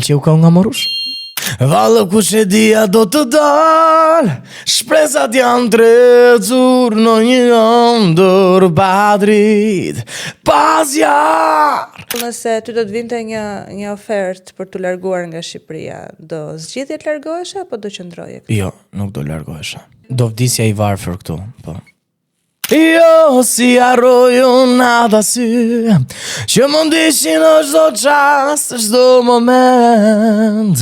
pëlqeu ka nga morush? Vallë kush e dia do të dal, shpresat janë trezur në një ëndër padrit, pas jarë. Nëse ty do të vinte një ofertë për të larguar nga Shqipëria, do zgjidhje të largohesha apo do qëndroje? Jo, nuk do largohesha. Do vdisja I varfër këtu, po. Jo, si harroju nada sy, që më ndishin në çdo qast, çdo moment.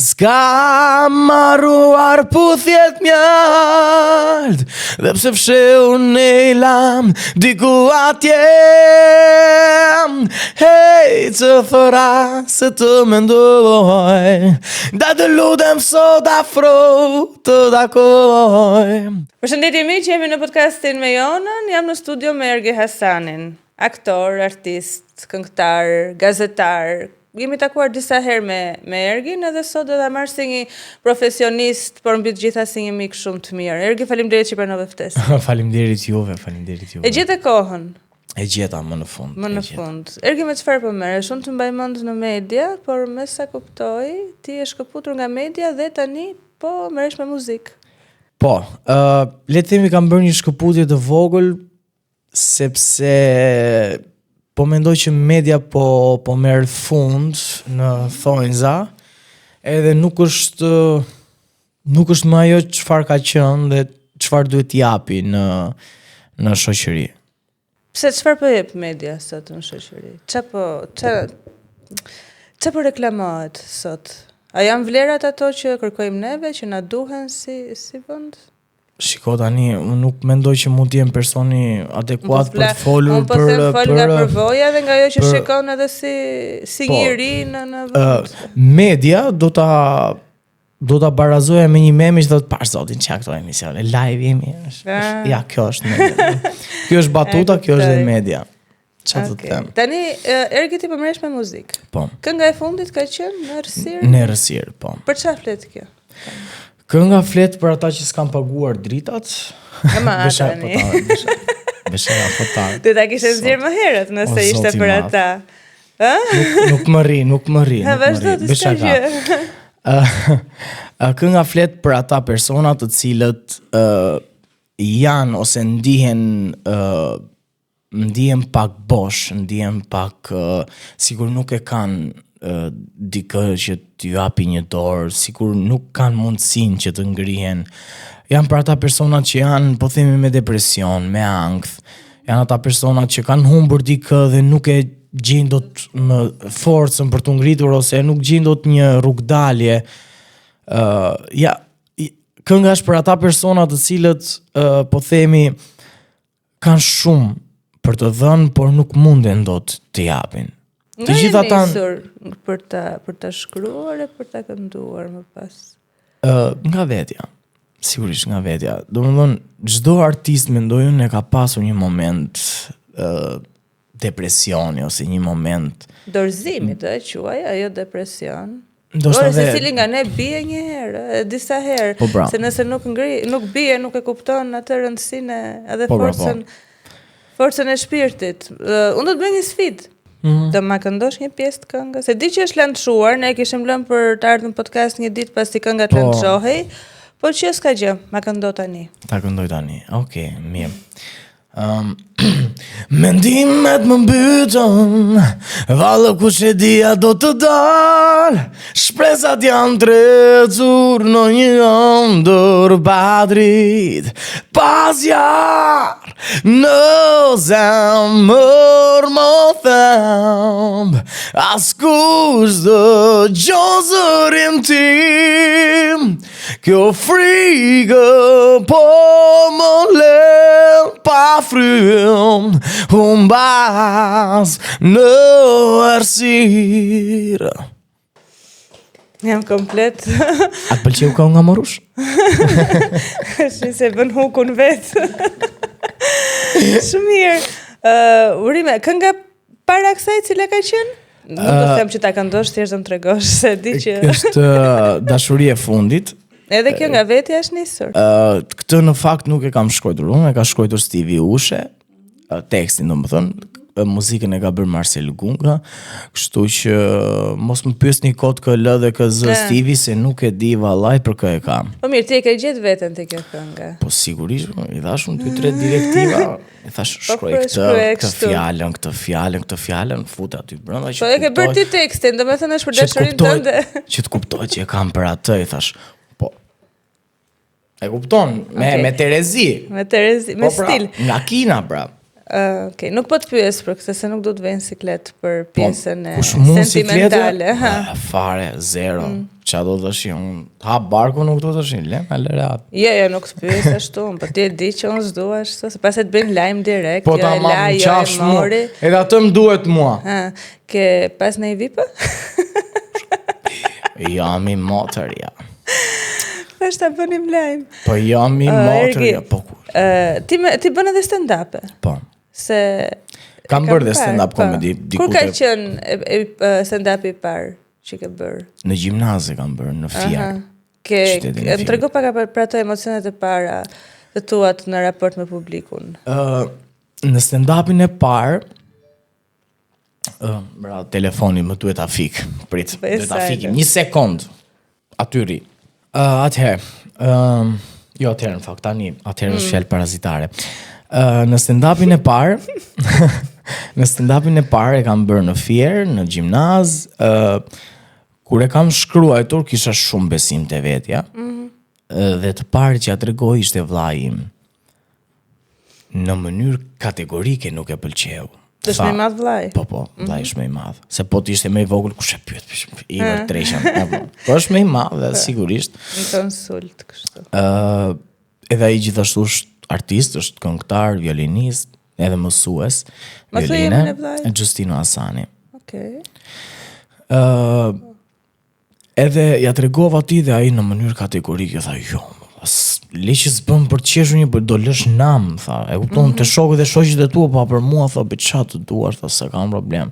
S'ka marruar puthjet mjalt, dhe pse fsheu në lam diku atje. Hej, të thora se të mendoj, da të lutem sot afro të takoj. Përshëndetje miq, jemi në podcastin me Jonën, jam në studio me Ergi Hasanin, aktor, artist, këngëtar, gazetar. Jemi takuar disa herë me Ergin, edhe sot do ta marr si një profesionist, por mbi të gjitha si një mik shumë të mirë. Ergi, faleminderit që pranove ftesën. Faleminderit juve. E gjete kohën? E gjeta më në fund. Më në fund. Ergi, me çfarë po merresh? Unë të mbaj mend në media, por me sa kuptoj, ti je shkëputur nga media dhe tani po merresh me muzikë. Po, le të themi kam bërë një shkëputje të vogël sepse po mendoj që media po merr fund në thonjza, edhe nuk është më ajo çfarë ka qenë dhe çfarë duhet japi në shoqëri. Pse çfarë po jep media sot në shoqëri? Çfarë po reklamohet sot? A janë vlerat ato që kërkojmë neve, që na duhen si vend? Shiko tani, unë nuk mendoj që mund të jem personi adekuat për të folur për... Unë po them nga përvoja dhe nga ajo që shikon edhe si njëri në vend. Media do ta barazoja me një meme që do të pash zotin që këto emisione, live jemi. Ja, kjo është media. Kjo është batuta, kjo është dhe media. Tani, Ergi ti përmresh me muzikë. Po. Kënga e fundit ka qenë në Errësirë? Në Errësirë, po. Për çfarë flet kjo? Kënga flet për ata që s'kan paguar dritat. Tani. Besha fotar. Ti ta kishe nxjerr më herët nëse ishte për ata. Nuk më rri. Vazhdo të shkëgjë. Kënga flet për ata persona të cilët janë ose ndihen pak bosh, ndihen pak sikur nuk e kanë dikë që t'ju japi një dorë, sikur nuk kanë mundësinë që të ngrihen. Janë për ata persona që janë, po themi, me depresion, me ankth. Janë ata persona që kanë humbur dikë dhe nuk e gjejnë dot më forcën për të ngritur ose nuk gjejnë dot një rrugdalje. Kënga është për ata persona të cilët po themi kanë shumë për të dhënë, por nuk munden dot të japin. Të gjitha ata për ta shkruar e për ta kënduar më pas. Nga vetja. Sigurisht nga vetja. Domethënë çdo artist mendoj unë e ka pasur një moment depresioni ose një moment dorëzimi, do e quaj, ajo depresion. Ndoshta se cili nga ne bie një herë, disa herë, se nëse nuk bie, nuk e kupton atë rëndësinë edhe forcën e shpirtit. Unë do të bëj një sfidë. Do ma këndosh një pjesë të këngës. Se di që është lançuar, ne kishim lënë për të ardhur në podcast një ditë pasi kënga të lançohej, por që s'ka gjë, ma këndo tani. Ta këndoj tani. Okej, mirë. Mendimet më mbytën, vallë kush e dia do të dal, shpresat janë trezur në një ëndër padrit, pas jarë në zemër më themb, askush dëgjon zërin tim, kjo frikë po më lën pa frym, humbas në Errësirë. Jam komplet. A të pëlqeu ka nga morush? Shi se bën hukun vetë. Shumë mirë. Urime, kënga para kësaj cila ka qenë? Nuk do them që ta këndosh, thjesht do më tregosh se di që është dashuria e fundit. Edhe kjo nga vetja është nisur. Këtë në fakt nuk e kam shkruar unë, e ka shkruar Stivi Ushe, tekstin domethënë. muzikën e ka bërë Marcel Gunga, kështu që mos më pyesni kod KL dhe KZ Stivi se nuk e di vallaj për kë e kam. Po mirë, ti e ke gjetë veten te kjo këngë. Po sigurisht, i dhash unë 2-3 direktiva, i thash shkruaj këtë fjalën, fut aty brenda që. Po e ke bërë ti tekstin, domethënë është për dashurinë tënde. Që të kuptoj që e kam për atë, i thash. Po. E kupton, me Terezi. Me Terezi, me stil. Nga Kina, pra. Okej, nuk po të pyes për këtë se nuk do të vjen siklet për pjesën e sentimentale. Fare, zero. Qa do të shi, unë ha barku nuk do të shi, le rehat. Jo, nuk të pyes ashtu, po ti e di që unë s'dua ashtu, se pas e të bëjnë lajm direkt, po ta marrë qash mu, edhe atë më duhet mua. Ke pas në i vipë? Jam i motër, ja. Thash ta bënim lajm. Po jam i motër, ja, po kur. Ti bën edhe stand-up? Po. Se kam bërë dhe stand-up comedy. Kur ka qenë stand-up i parë që ke bërë? Në gjimnaze kam bërë, në Fier. Më trego pak për ato emocionet e para të tuat në raport me publikun. Në stand-upin e parë, telefoni më duhet ta fik. Prit, duhet ta fikim 1 sekond. Atyri. Atëherë, jo atëherë në fakt, tani, atëherë është fjalë parazitare. Në stand-upin e parë e kam bërë në Fier, në gjimnaz, kur e kam shkruar, kisha shumë besim te vetja. Dhe të parë që ja tregoj ishte vllai im. Në mënyrë kategorike nuk e pëlqeu. Është më i madh vllai? Po, vllai është më i madh. Se po të ishte më i vogël kush e pyet, i vërtreshan. Po është më i madh dhe sigurisht. Në konsult kështu. Edhe ai gjithashtu është artist, është këngëtar, violinist, edhe mësues. Violine, Giustino Asani. Okej. Edhe ja tregova ti dhe ai në mënyrë kategorike tha, jo, le që s'bëm për të qeshur një, do lësh nam, tha. E kupton te shokët dhe shoqjet e tua, pa për mua, tha, bëj çfarë të duash, tha, s'ka problem.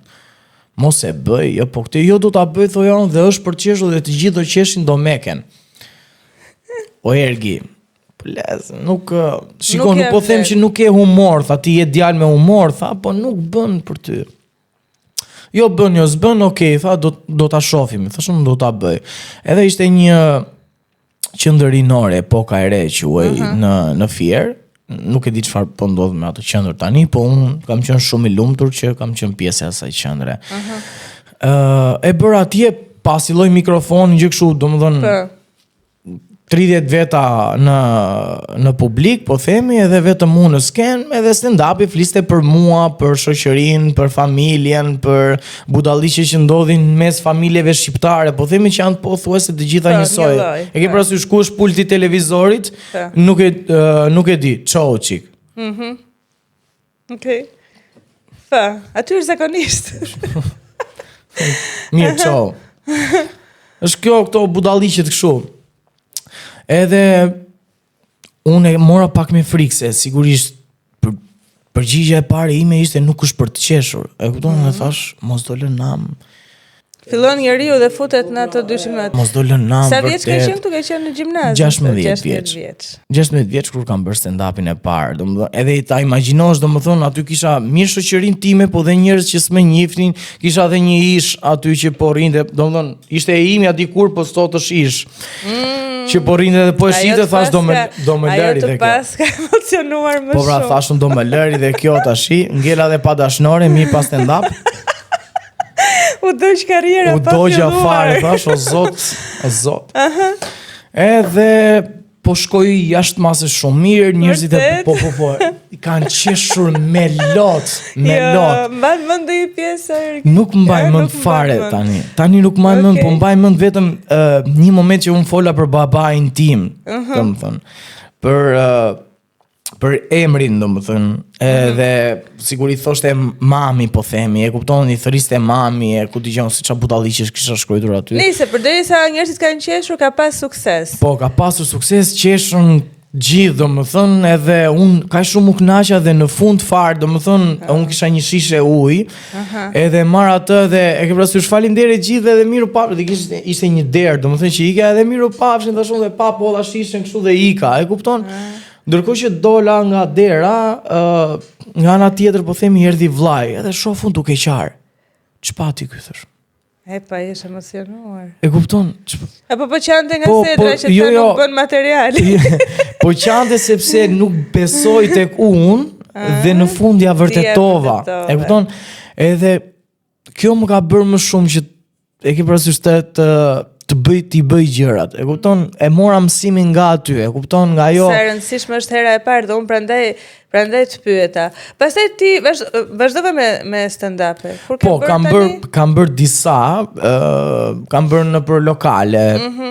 Mos e bëj, jo, po këtë jo do ta bëj, thoja unë, dhe është për të qeshur dhe të gjithë do qeshin do meken. O Ergi, nuk shikon, nuk po them që nuk ke humor, tha, ti je djalë me humor, tha, po nuk bën për ty. Jo bën, jo s'bën, okej, tha, do ta shohim, thashun do ta bëj. Edhe ishte një qendër rinore, epoka e re quhej në Fier. Nuk e di çfarë po ndodh me atë qendër tani, po un kam qenë shumë i lumtur që kam qenë pjesë e asaj qendre. E bëra atje, pasi lloj mikrofon, gjë kështu, domethënë 30 veta në publik, po themi, edhe vetëm unë në sken, edhe stand-upi fliste për mua, për shoqërinë, për familjen, për budalliqe që ndodhin mes familjeve shqiptare, po themi që janë pothuajse të gjitha njësoj. E ke parasysh ku është pulti televizorit? Nuk e di, çau çik. Okej. Aty është zakonisht. Mirë, çau. Është kjo këto budalliqet kështu. Edhe unë e mora pak me frikë, se sigurisht përgjigja e parë ime ishte nuk është për të qeshur. E kupton, dhe thash, mos do lën nam. Fillon njeriu dhe futet në ato dyshimet. Mos do lën nam. Sa vjeç ke qenë këtu, ke qenë në gjimnaz? 16 vjeç. 16 vjeç kur kam bërë stand-upin e parë. Domethënë, edhe ta imagjinosh, domethënë, aty kisha mirë shoqërinë time, po dhe njerëz që s'më njihnin, kisha edhe një ish aty që po rrinte, domethënë, ishte e imja dikur, po sot është ish. Që po rrinte dhe po e shite, thash do më lëri dhe kjo. Ajo të pas ka emocionuar më shumë. Po pra, thashun do më lëri dhe kjo tashi, ngela dhe pa dashnore, mi pas stand-up. U dojq karriera pa filluar. U dojq afare, thash, o zot. Edhe po shkoj jashtë mase shumë mirë, njerëzit e po, i kanë qeshur me lot. Jo, mbaj mend një pjesë. Nuk mbaj mend fare tani. Tani nuk mbaj mend, po mbaj mend vetëm një moment që unë fola për babain tim, domethënë, për emrin, domethënë, edhe sigurisht thoshte mami, po themi, e kupton, i thëriste mami, e ku dëgjon se çfarë budalliqesh kisha shkruar aty. Nëse përderisa njerëzit kanë qeshur, ka pas sukses. Po, ka pasur sukses, qeshën gjithë, domethënë, edhe unë kaq shumë u kënaqa dhe në fund fare, domethënë, unë kisha një shishe ujë, edhe marr atë dhe e ke parasysh faleminderit gjithë edhe miru pap, dhe ishte një derë, domethënë që ika edhe miru papshin, thashun dhe pap olla shishën kështu dhe ika, e kupton? Ndërkohë që dola nga dera, nga ana tjetër po themi erdhi vllai, edhe shofun duke qarë. Ç'pati ky thash? Pa jesh emocionuar. E kupton? Apo po qante nga sedra që ta nuk bën materiali. Po qante sepse nuk besoj tek unë dhe në fund ja vërtetova. E kupton? Edhe kjo më ka bërë më shumë që e ke parasysh të bëj gjërat. E kupton? E mora mësimin nga aty, e kupton? Nga ajo. Sa e rëndësishme është hera e parë dhe unë prandaj të pyeta. Pastaj ti vazhdove me stand-up-e. Po, kam bërë disa, kam bërë në për lokale,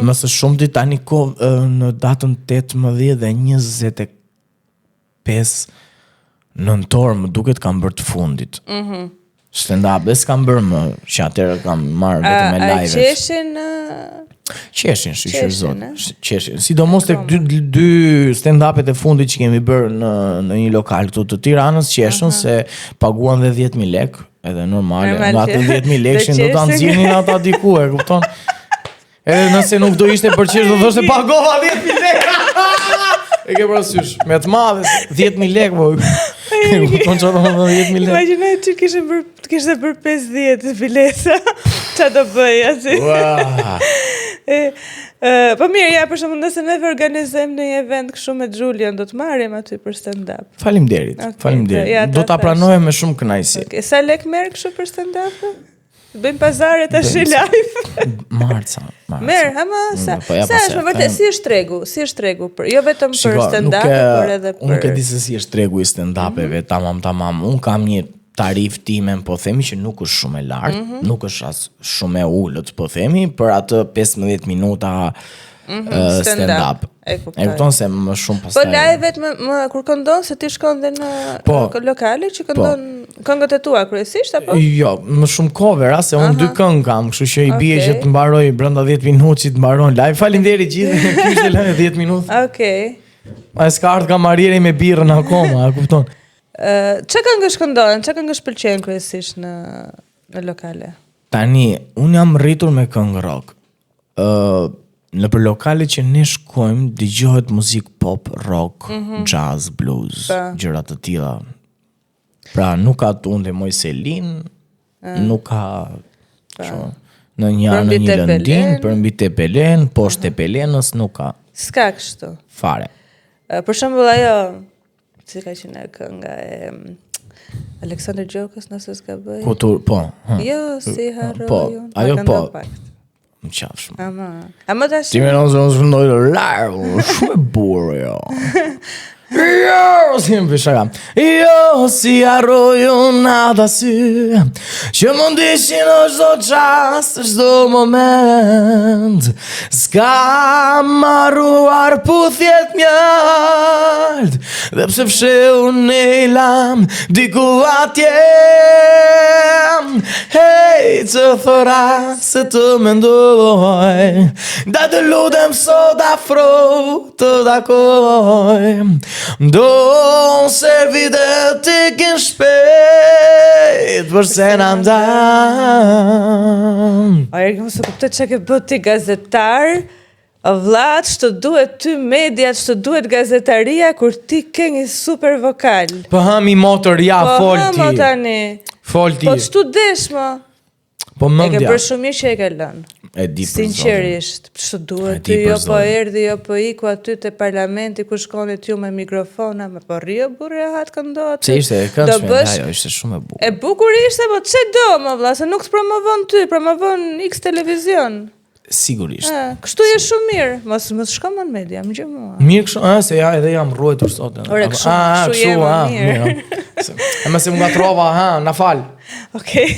më së shumti tani në datën 18 dhe 25 nëntor, më duket kam bërë të fundit. Stand-up, dhe s'kam bërë më, që atërë kam marrë vetëm me live. Qeshin, shqyqyr zot. Qeshin. Sidomos tek dy stand-upet e fundit që kemi bërë në një lokal këtu të Tiranës, qeshin se paguan dhe 10.000 lek, edhe normale. Nga të 10.000 lekshin do ta nxjerrin ata diku, e kupton? Edhe nëse nuk do ishte për qesh do thoshte pagova 10.000 lek. E ke parasysh, me të madhe 10.000 lek, po. Kupton çfarë do të thonë 10.000 lek? Imagjinoj ti kishte bërë 50 bileta. Çfarë do bëj aty? Po mirë, ja për shembull nëse ne organizojmë një event kështu me Julian, do të marrim aty për stand-up. Faleminderit. Do ta pranoj me shumë kënaqësi. Sa lek merr kështu për stand-up? Bëjmë pazare tash live. Marca. Merr, ama sa është më vërtet si është tregu për jo vetëm për stand-up, por edhe për. Unë e di se si është tregu i stand-upeve, tamam. Unë kam një tarif time, po themi që nuk është shumë e lartë, nuk është as shumë e ulët, po themi, për atë 15 minuta stand-up. E kupton se më shumë pastaj. Po live-et më kur këndon se ti shkon dhe në lokale që këndon këngët e tua kryesisht apo? Jo, më shumë cover, se unë 2 këngë kam, kështu që i bie që të mbaroj brenda 10 minutë që të mbaron live. Faleminderit gjithë, kishte lënë 10 minutë. Okej. Ma s'ka ardhur kamarieri me birrën akoma, e kupton? Çka këngësh këndon? Çka këngësh pëlqejnë kryesisht në lokale? Tani, unë jam rritur me këngë rock. Në për lokale që ne shkojmë, dëgjohet muzik pop, rock, jazz, blues, gjëra të tilla. Pra nuk ka tunde Mojselin, nuk ka në një lëndin, për mbi Tepelen, poshtë Tepelenës nuk ka. S'ka kështu. Fare. Për shembull ajo, si ka qenë kënga e Aleksandr Gjokës, nëse s'ka bëj. Kultur, po. Jo, si harroj. Po, ajo po. Më qafshme. Ama tash. Ti më nëse unë shpëndoj të larë, shumë e burë, jo. Jo, si më pishara. Jo, si harroju nada sy, që mundishin në çdo çast, çdo moment. S'ka marruar puthjet mjalt, dhe pse fsheu nejlam diku atje. Hej, të thora se të mendoj, da të lutem sot afro të takoj. Do servite të kin shpejt përse në ndam. Ergi më së kuptoj që ke bët ti gazetar, vlat, që të duhet ty media, që të duhet gazetaria, kur ti ke një super vokal. Po hami motor, ja, fol ti. Po hamo tani. Fol ti. Po që tu desh më. Po mëndja. E ke për shumë që e ke lënë. E di për zonë. Sinqerisht, që duhet ty jo po erdi, jo po iku aty të parlamenti ku shkonit ju me mikrofona, me po rrio burë hatë këndot. Se ishte e këndshme, ajo ishte shumë e bukur. E bukur ishte, po që do më vla, se nuk të promovon ty, promovon X televizion. Sigurisht. Kështu je shumë mirë, mos shko më në media, më gjë mua. Mirë kështu, se ja edhe jam rruajtur sot. Ore, kështu je më mirë. E më se më gatrova, na fal. Okej.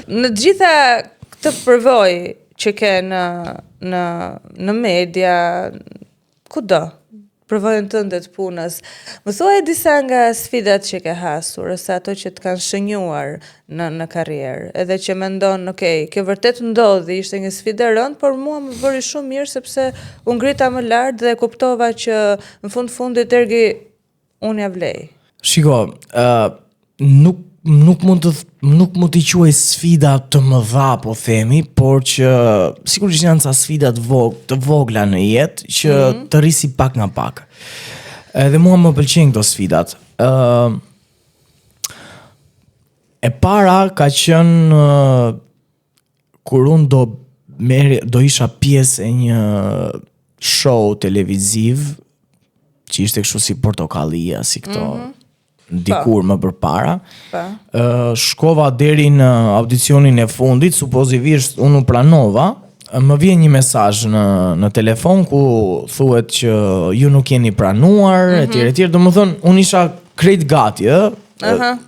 Në gjitha këtë përvoj që ke në media, kudo, përvojën tënde të punës, më thuaj disa nga sfidat që ke hasur, ose ato që të kanë shënjuar në karrierë, edhe që mendon, ke vërtet ndodhi, ishte një sfidë e rëndë, por mua më bëri shumë mirë, sepse unë ngrita më lart dhe kuptova që në fundit ergi unë ja vlej. Shiko, nuk mund t'i quaj sfida të mëdha, po themi, por që sigurisht janë ca sfida të vogla në jetë që të rrisi pak nga pak. Edhe mua më pëlqejnë këto sfidat. E para ka qenë kur unë do isha pjesë e një show televiziv që ishte kështu si Portokallia, si këto dikur më përpara. Shkova deri në audicionin e fundit, supozivisht unë u pranova. Më vjen një mesazh në telefon ku thuhet që ju nuk jeni pranuar, etj. Domethënë unë isha krejt gati,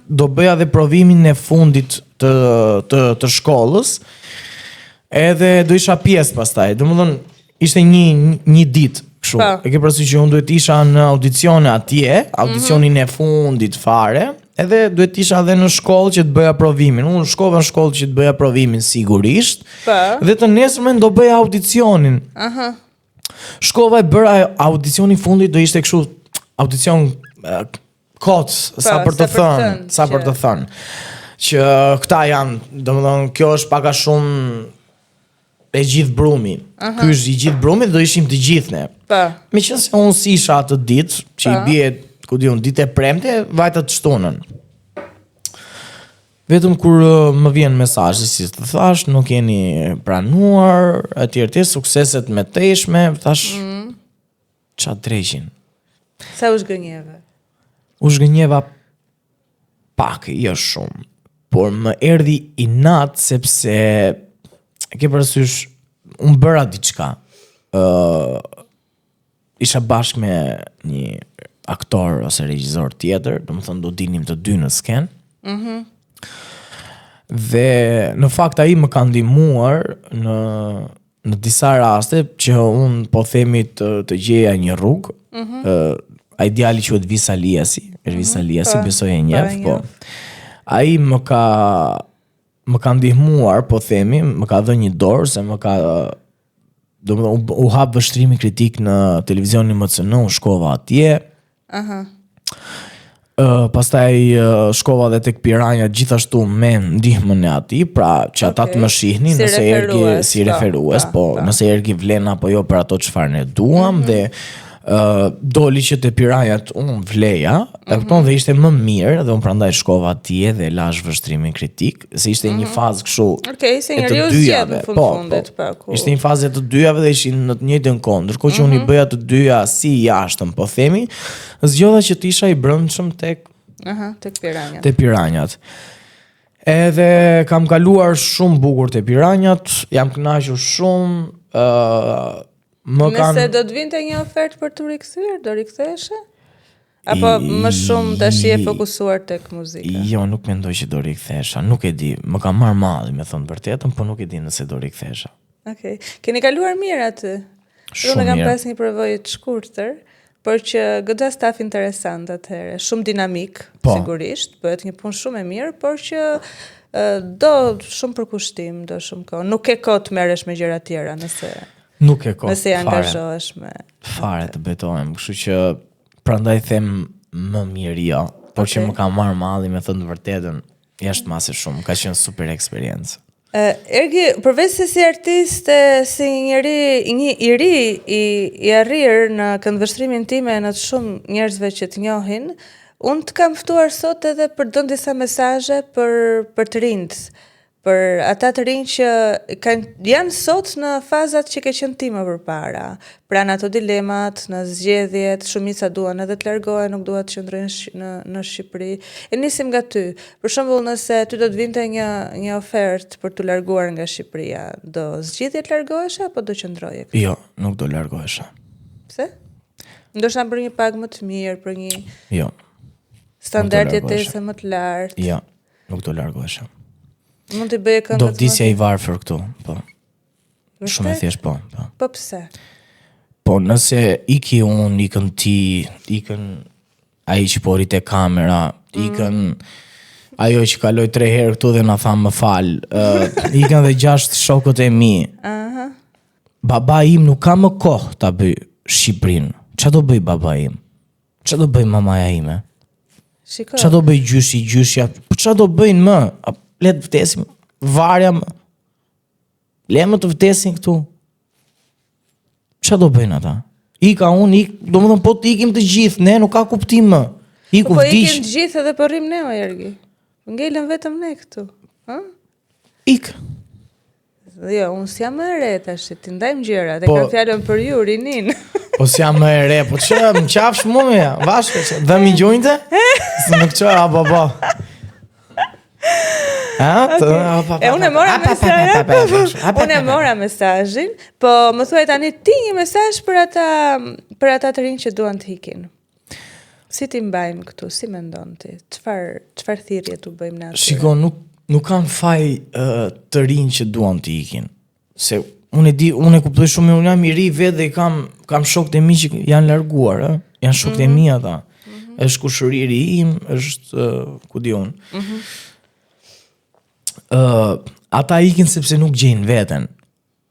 do bëja dhe provimin e fundit të shkollës. Edhe do isha pjesë pastaj. Domethënë ishte një ditë kështu. E ke parasysh që unë duhet isha në audicione atje, audicionin e fundit fare. Edhe duhet isha dhe në shkollë që të bëja provimin. Unë shkova në shkollë që të bëja provimin sigurisht. Dhe të nesërmen do bëja audicionin. Shkova e bëra audicionin fundit, do ishte kështu audicion kot, sa për të thënë. Që këta janë, domethënë kjo është pak a shumë e gjithë brumi. Ky është i gjithë brumi dhe do ishim të gjithë ne. Meqense unë si isha atë ditë, që i bie ditë e premte, vajta të shtunën. Vetëm kur më vjen mesazhi, si të thash, nuk jeni pranuar, etj. Sukseset me teshme, thash, qa dreqin. Sa u zgënjeve? U zgënjeva pak, jo shumë, por më erdhi inat sepse ke parasysh unë bëra diçka. Isha bashkë me një aktor ose regjisor tjetër, domethënë do dinim të dy në sken. Dhe në fakt ai më ka ndihmuar në disa raste që unë po themi të gjeja një rrugë. Ai djali quhet Visa Liasi, besoj e njeh, po. Ai më ka ndihmuar, po themi, më ka dhënë një dorë se më ka u hap vështrimi kritik në televizionin MCN, u shkova atje. Pastaj shkova dhe tek Piranja gjithashtu me ndihmën e atij, pra që ata të më shihnin nëse ergi si referues, po nëse ergi vlen apo jo për ato çfarë ne duam dhe doli që te Piranjat unë vleja, dhe ishte më mirë dhe unë prandaj shkova atje dhe lash vështrimin kritik, se ishte një fazë kështu se njeriu zgjedh në fundit. Ishte një fazë të dyjave dhe ishin në të njëjtën kohë, ndërkohë që unë i bëja të dyja si jashtëm, po themi, zgjodha që të isha i brendshëm tek Piranjat. Edhe kam kaluar shumë bukur te Piranjat, jam kënaqur shumë. Nëse do të vinte një ofertë për të rikthyer, do riktheheshe? Apo më shumë tash je fokusuar tek muzika? Jo, nuk mendoj që do rikthehesha, nuk e di. Më ka marrë malli, me thënë vërtetën, po nuk e di nëse do rikthehesha. Okej. Keni kaluar mirë aty? Unë kam pas një përvojë të shkurtër, por që goxha staf interesant atëherë, shumë dinamik, sigurisht, bëhet një punë shumë e mirë, por që do shumë përkushtim, do shumë kohë. Nuk ke kohë të merresh me gjëra tjera nëse nuk e kohë. Nëse angazhohesh me fare të betohem, kështu që prandaj them më mirë jo, por që më ka marrë malli, me thënë të vërtetën, jashtë mase shumë, ka qenë super eksperiencë. Ergi, përveç se si artist, si një i ri i arrir në këndvështrimin time në të shumë njerëzve që të njohin, unë të kam ftuar sot edhe për të dhënë disa mesazhe për të rinjt, për ata të rinj që janë sot në fazat që ke qenë ti më përpara, pra në ato dilemat, në zgjedhjet, shumica duan edhe të largohen, nuk duan të qëndrojnë në Shqipëri. E nisim nga ty. Për shembull, nëse ty do të vinte një ofertë për të larguar nga Shqipëria, do zgjidhje të largohesha apo do qëndroje këtu? Jo, nuk do largohesha. Pse? Ndoshta për një pagë më të mirë, për një standard jetese më të lartë. Jo, nuk do largohesha. Mund të bëje këndat. Do vdisja i varfër këtu, po. Shumë e thjesht, po. Po pse? Po nëse iki unë, ikën ti, ikën ai që po rrit e kamera, ikën ajo që kaloi 3 herë këtu dhe na tha më fal, ikën dhe 6 shokët e mi. Baba im nuk ka më kohë ta bëj Shqipërinë. Ç'a do bëj baba im? Ç'a do bëj mamaja ime? Ç'a do bëj gjyshja? Ç'a do bëjnë më? Le të vdesim, varja më. Le më të vdesin këtu. Ç'a do bëjnë ata? Ika unë, domethënë po të ikim të gjithë, ne nuk ka kuptim më. Po ikim të gjithë edhe po rrim ne, o Ergi. Ngelëm vetëm ne këtu. Ik. Jo, unë s'jam më e re tash, ti ndajmë gjërat, e kam fjalën për ju, rinin. Po s'jam më e re, po që më qafsh më me ja, vashke që, dhe mi gjojnëte? Së më këqoj, baba. Unë e mora mesazhin, po më thuaj tani ti një mesazh për ata të rinj që duan të hikin. Si ti mbajmë këtu, si mendon ti? Çfarë thirrje tu bëjmë ne atë? Shiko, nuk kanë faj të rinj që duan të hikin. Se unë e kuptoj shumë, unë jam i ri vetë dhe kam shokët e mi që janë larguar, janë shokët e mi ata. Është kushëriri im, është ku di unë. Ata ikin sepse nuk gjejnë veten,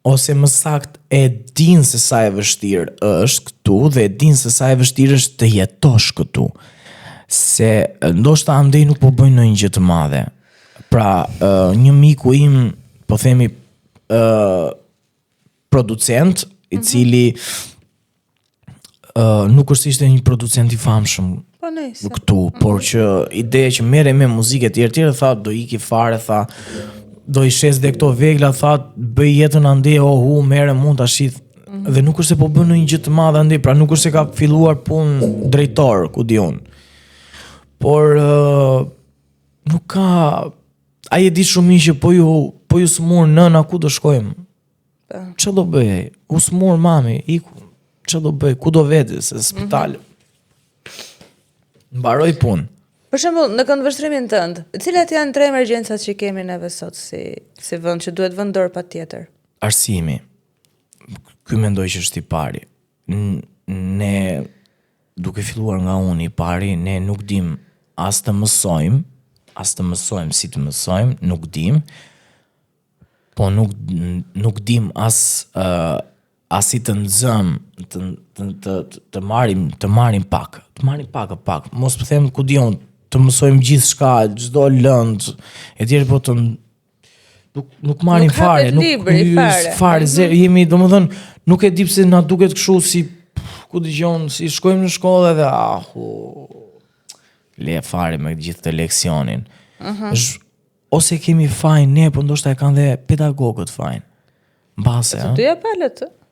ose më sakt e din se sa e vështirë është këtu dhe e din se sa e vështirë është të jetosh këtu. Se ndoshta andej nuk po bëjnë ndonjë gjë të madhe. Pra, një miku im, po themi producent, i cili nuk është ishte një producent i famshëm këtu, por që ideja që merre me muzikë tjerë, tha do iki fare, tha do i shes dhe këto vegla, tha bëj jetën ande, merre mund ta shit. Dhe nuk është se po bën një gjë të madhe ande, pra nuk është se ka filluar punë drejtor, ku di unë. Por nuk ka, ai e di shumë mirë që po ju smur nëna, ku do shkojmë? Ç'a do bëj? U smur mami, iku. Ç'a do bëj? Ku do vete se spital? Mbaroj punë. Për shembull, në këndvështrimin tënd, cilat janë 3 emergjencat që kemi neve sot si vend që duhet vënë dorë patjetër? Arsimi. Ky mendoj që është i pari. Ne duke filluar nga unë i pari, ne nuk dim as të mësojmë si të mësojmë, nuk dim. Po nuk dim as si të nxëm, të marrim pak. Mos të them ku diun, të mësojmë gjithçka, çdo lënd, etj, po nuk marrim fare, nuk fare, jemi, domethënë, nuk e di pse na duket kështu si ku dëgjon, si shkojmë në shkollë edhe le fare me gjithë të leksionin. Ose kemi fajin ne, po ndoshta e kanë dhe pedagogët fajin. Mbase,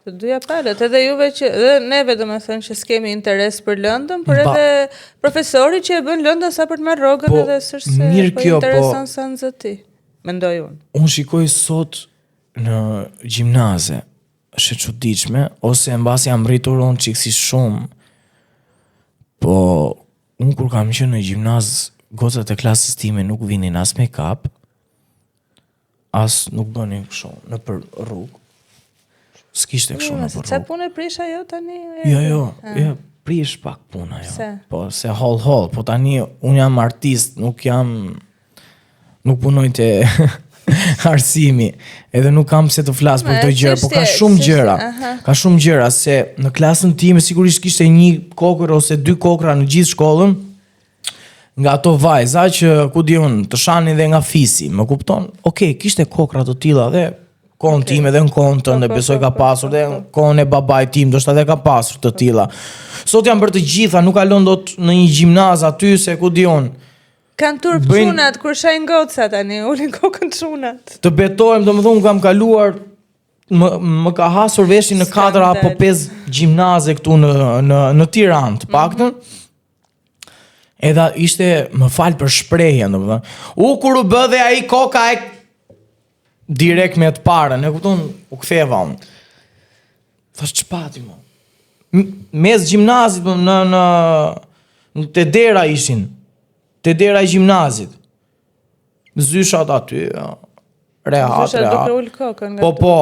Të dyja palët, edhe juve që, edhe neve do me thënë që s'kemi interes për lëndën, por edhe profesori që e bën lëndën sa për të marrë rogën edhe sërse po intereson sa në zëti. Mendoj unë. Unë shikoj sot në gjimnaze, është e çuditshme, ose mbasi jam rritur unë çiksi shumë, po unë kur kam qenë në gjimnaz, gocat e klasës time nuk vinin as make-up, as nuk bënin kështu në për rrugë. S'kishte kështu në për rrugë. Sa punë e prish ajo tani? Jo, prish pak puna jo. Po se hol, po tani unë jam artist, nuk punoj te arsimi, edhe nuk kam se të flas për këto gjëra, po ka shumë gjëra, se në klasën time sigurisht kishte një kokër ose 2 kokra në gjithë shkollën, nga ato vajza që ku diun të shanin dhe nga fisi, më kupton? Okej, kishte kokra të tilla dhe kohën time dhe në kohën tënde besoj ka pasur dhe në kohën e babait tim ndoshta edhe ka pasur të tilla. Sot janë për të gjitha, nuk kalon dot në një gjimnaz aty se ku diun. Kanë turp çunat kur shajnë goca tani, ulin kokën çunat. Të betojmë, domethënë kam kaluar më ka hasur veshin në 4 apo 5 gjimnaze këtu në Tiranë, të paktën. Edhe ishte, më fal për shprehjen, domethënë. Kur u bë dhe ai koka e direkt me të parën, e kupton, u ktheva unë. Thash ç'pati më. Mes gjimnazit në te dera ishin. Te dera e gjimnazit. Zyshat aty, rehat. Po.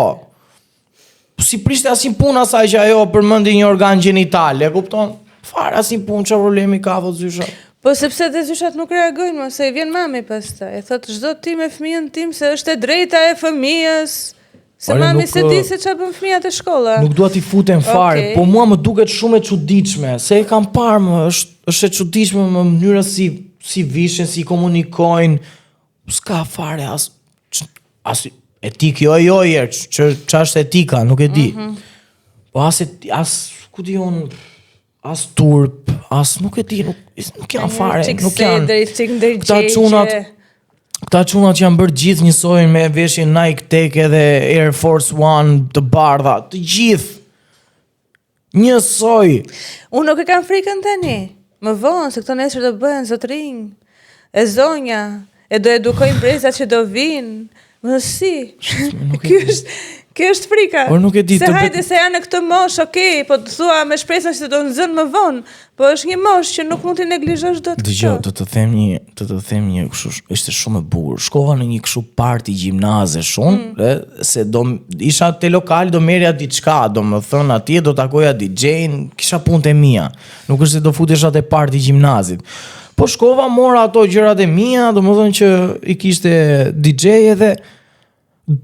Si prishte asim punë asaj që ajo përmendi një organ gjenital, e kupton? Fare asim punë, çfarë problemi ka vot zyshat? Po sepse dhe zyshat nuk reagojnë, se i vjen mami pastaj. E thot çdo ti me fëmijën tim se është e drejta e fëmijës. Se mami se di se ç'a bën fëmijët e shkolla. Nuk dua t'i futem fare, po mua më duket shumë e çuditshme, se e kam parë është e çuditshme në mënyra si vishen, si komunikojnë. S'ka fare as etik jo që ç'është etika, nuk e di. Po as ku di unë, as turp, as nuk e di, nuk janë fare, nuk janë. Këta çunat që janë bërë gjithë njësoj me veshin Nike Tech edhe Air Force One të bardha, të gjithë. Njësoj. Unë nuk e kam frikën tani. Më vonë se këto nesër do bëhen zotrinj, e zonja, e do edukojnë brezat që do vinë. Më si. Kjo është frika. Se hajde se janë në këtë mosh, okay, po të thua me shpresën që do nxënë më vonë, po është një mosh që nuk mund t'i neglizhosh dot. Dgjoj, do të them një kështu, ishte shumë e bukur. Shkova në një kështu party gjimnaze se isha te lokali, do merja diçka, domethënë atje do takoja DJ-n, kisha punët e mia. Nuk është se do futesha te party gjimnazit. Po shkova, mora ato gjërat e mia, domethënë që i kishte DJ edhe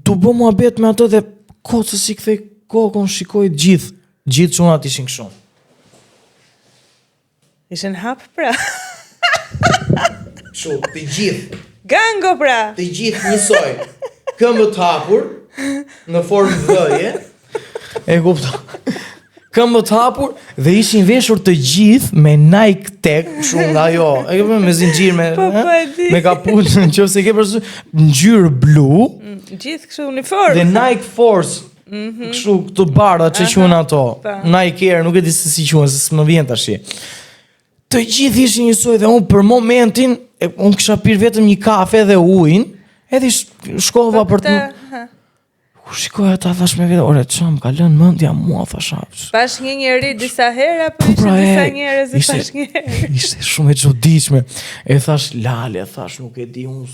tu bë muhabet me ato dhe kocë si kthej kokën, shikoj gjithë çunat ishin kështu. Ishin hap pra. Kështu, të gjithë. Gango pra. Të gjithë njësoj. Këmbë të hapur në formë dhëje. E kupton. Këmbë të hapur dhe ishin veshur të gjithë me Nike Tech, kështu nga ajo, e ke me zinxhir me kapuçë, nëse ke përsëri ngjyrë blu, gjithë kështu uniform. Dhe Nike Force, kështu këto bardha që quhen ato. Nike Air, nuk e di se si quhen, se s'më vjen tash. Të gjithë ishin njësoj dhe unë për momentin, unë kisha pirë vetëm një kafe dhe ujin, edhe shkova për të... Shikoj ata, thash me vetë, ore, që më ka lënë mendja mua, thash hapës. Pash një njeri disa hera, po ishte disa njerëz i pash një herë. Ishte shumë e çuditshme. E thash, lale, thash, nuk e di unë.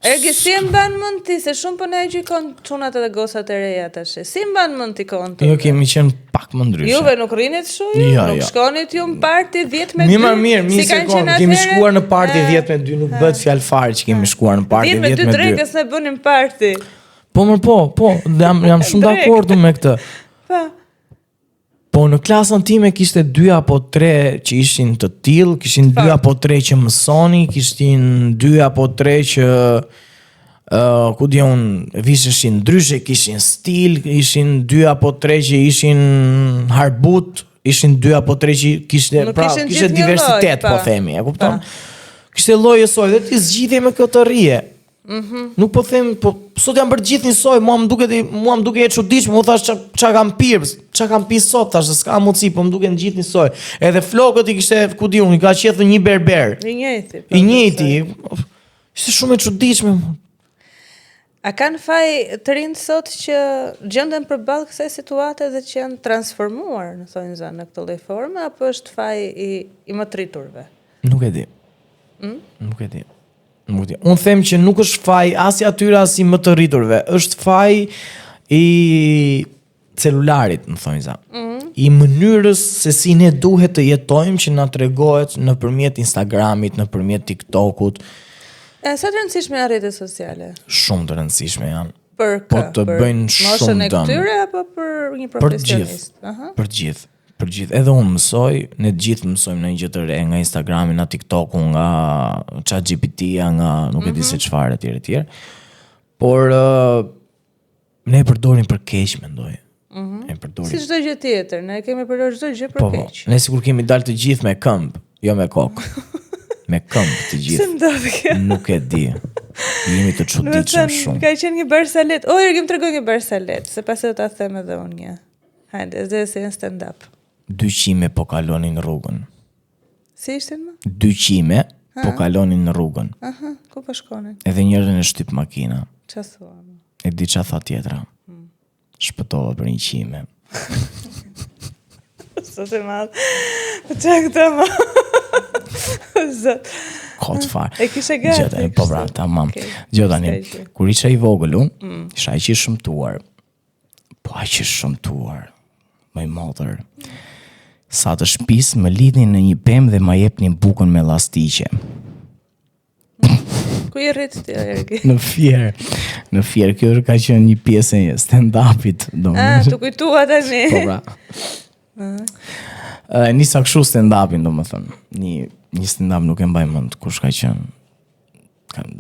Ergi, si e mban mend ti, se shumë po na e gjykon çunat edhe gosat e reja tash. Si mban mend ti kontë? Jo, kemi qenë pak më ndryshe. Juve nuk rinit shuj? Nuk shkonit ju në party 10 me 2? Mirë, sekond, kemi shkuar në party 10 me 2, nuk bëhet fjalë fare që kemi shkuar në party 10 me 2. 10 me 2 drekës ne bënim party. Po, jam shumë dakord me këtë. Po në klasën time kishte 2 apo 3 që ishin të tillë, kishin 2 apo 3 që mësoni, kishin 2 apo 3 që ku di unë, visheshin ndryshe, kishin stil, ishin 2 apo 3 që ishin harbut, ishin 2 apo 3 që kishte diversitet, po themi, e kupton? Kishte lloj e soj dhe ti zgjidhje me këtë rrije. Nuk po them, po sot jam bërë gjithë njësoj, mua më duke e çuditshme, mu thash çka kam pirë, çka kam pi sot, thash, s'ka mundësi, po më duke në gjithë njësoj. Edhe flokët i kishte, ku di unë, i ka qethë një berber. I njëjti. Ishte shumë e çuditshme. A kanë faj të rinë sot që gjenden përballë kësaj situate dhe që janë transformuar, në thonjë zanë, në këtë lloj forme, apo është faj i më triturve? Nuk e di. Nuk e di. Unë them që nuk është faj as i atyre as i më të rriturve, është faj i celularit, në thonjë za. I mënyrës se si ne duhet të jetojmë që na tregohet nëpërmjet Instagramit, nëpërmjet TikTokut. Sa të rëndësishme janë rrjetet sociale? Shumë të rëndësishme janë. Për moshën e këtyre apo për një profesionist? Për gjithë. Edhe unë mësoj, ne gjithë mësojmë në një gjë të re nga Instagrami, nga TikToku, nga ChatGPT-ja, nga nuk e di se çfarë etj. Por ne e përdorim për keq, mendoj. Si çdo gjë tjetër, ne kemi përdorur çdo gjë për keq. Ne sikur kemi dalë të gjithë me këmbë, jo me kokë. Me këmbë të gjithë. Se ndodh kjo? Nuk e di. Jemi të çuditshëm shumë. Ka qenë një barsalet. Ergim tregoj një barsalet, se pasi do ta them edhe unë një. Hajde, dhe se në stand-up. 2 qime po kalonin rrugën. Si ishte më? 2 qime po kalonin në rrugën. Ku po shkonin? Edhe njërin e shtyp makina. Qa thua? E di qa tha tjetra. Shpëtova për një qime. Sot e madhë. Po qa këta ma? Zot. Kot farë. E kishe gati? Po pra, tamam. Gjotani, kur isha i vogël unë, isha aq i shëmtuar. Po aq i shëmtuar. Më motër. Sa të shtëpis më lidhin në një pemë dhe më jepnin bukën me llastike. Ku i rrit ti, Ergi? Në Fier, kjo ka qenë një pjesë e stand-upit. Tu kujtua tani. Po pra. Nisa kështu stand-upin, domethënë. Një stand-up nuk e mbaj mend kush ka qenë.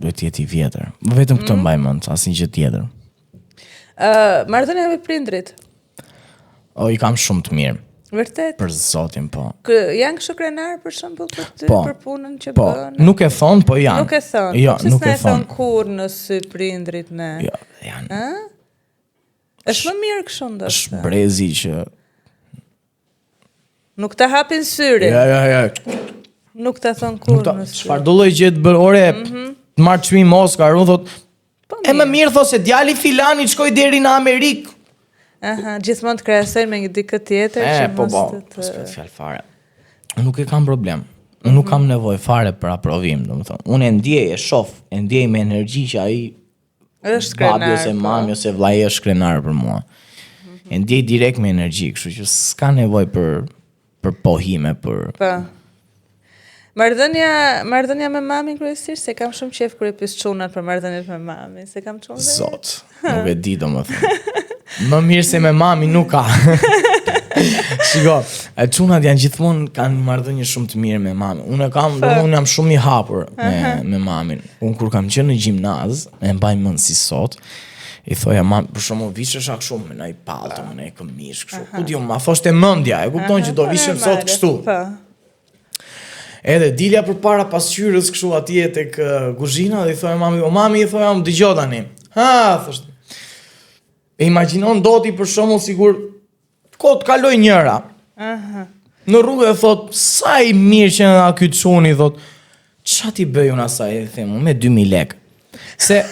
Duhet të jetë i vjetër. Vetëm këtë mbaj mend, asnjë gjë tjetër. Marrëdhënia me prindrit. I kam shumë të mirë. Vërtet? Për zotin, po. Janë kështu krenar për shembull për punën që bën? Nuk e thon, po janë. Nuk e thon. Jo, nuk e thon. Kur në sy prindrit në. Jo, janë. Është më mirë kështu ndoshta. Është brezi që nuk ta hapin syrin. Ja. Nuk ta thon kur në sy. Çfarë do lloj gjë të bër, ore, të marr çmim Oscar, unë thot, e më mirë thos se djali filani shkoi deri në Amerikë. Aha, gjithmonë të krahasojnë me një dikë tjetër që mos të s'ka fjalë fare. Unë nuk e kam problem. Unë nuk kam nevojë fare për aprovim, domethënë. Unë e ndjej, e shoh, e ndjej me energji që ai është krenar. Babi ose mami ose vllai është krenar për mua. E ndjej direkt me energji, kështu që s'ka nevojë për pohime për. Po. Marrëdhënia me mamin kryesisht, se kam shumë qejf kur e pyes çunat për marrëdhëniet me mamin, se kam çunë. Zot, nuk e di domethënë. Më mirë se me mami nuk ka. Shiko, çunat janë gjithmonë kanë marrëdhënie shumë të mirë me mamin. Unë jam shumë i hapur me mamin. Unë kur kam qenë në gjimnaz, e mbaj mend si sot, i thoja mam, për shkakun vishesha kështu me një palto, me një këmishë kështu. Ku diu, ma thoshte mendja, e kupton që do vishim sot kështu. Edhe dilja përpara pasqyrës kështu atje tek kuzhina dhe i thoja mami, o mami, i thoja, më dëgjoj tani. Ha, thoshte. E imagjinon doti për shembull sigur kot kaloj njëra. Në rrugë e thot, sa i mirë që nga ky çuni, thot. Ç'a ti bëj unë asaj, e them, me 2000 lekë. Se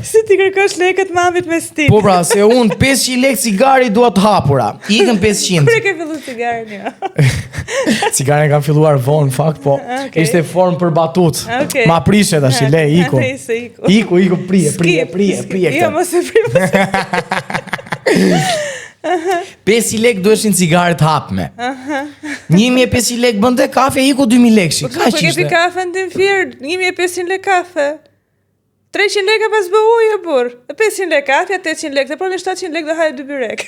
si ti kërkosh lekët mamit me stil. Po pra, se unë 500 lekë cigari dua të hapura. Ikën 500. Kur e ke filluar cigarin jo? Cigarin kam filluar vonë, në fakt, po. Ishte formë për batut. Ma prishe tash, le, iku. Iku, prije. Jo, mos e prije. 500 lekë duheshin cigaret hapme. 1500 lekë bënte kafe, iku 2000 lekëshi. Po ke pi kafe në tim firë, 1500 lekë kafe. 300 lekë pas bë ujë, burr. 500 lekë kafe, 800 lekë, por në 700 lekë do hajë 2 byrek.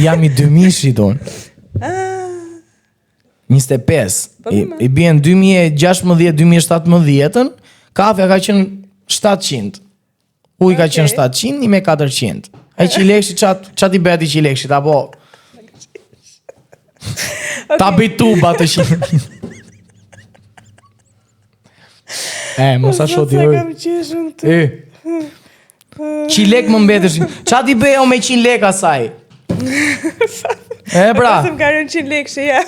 Jam i 2000 don. 25. I bien 2016-2017, kafja ka qenë 700. Uji ka qenë 700, 1400. Ai çilekshi çat i bëti çilekshit apo ta bituba të shih. Mos a shoti oj. Qilek më mbeteshin. Qa ti bëja me 100 lek asaj? Pra. Pasëm karën 100 lek shë, ja.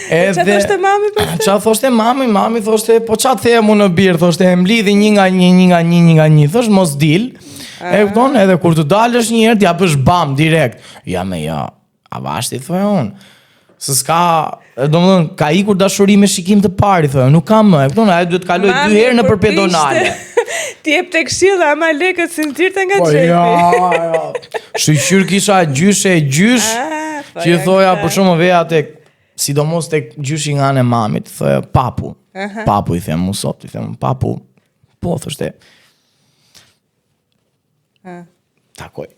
Qa thoshte mami për të? Qa thoshte mami thoshte, po qa the mu në birë, thoshte, mblidhi një nga një, thoshte, mos dil. E këton, edhe kur të dalësh një herë, t'ja bësh bam, direkt. Ja me ja, a vashti, thoja unë. Se s'ka, do më dhënë, ka ikur dashuri me shikim të pari, thoja, nuk kam më, e këton, a e duhet kaloj 2 herë në për pedonale. Ti jep të këshilla, ama lekët si në tyrte nga qepi. Ja. Shqyqyr kisha gjyshe e gjysh, që i thoja, për shumë veja tek, sidomos tek gjyshi nga anë e mamit, thoja, papu. Papu i them, musot, i them, papu. Po, thoshte. Takoj.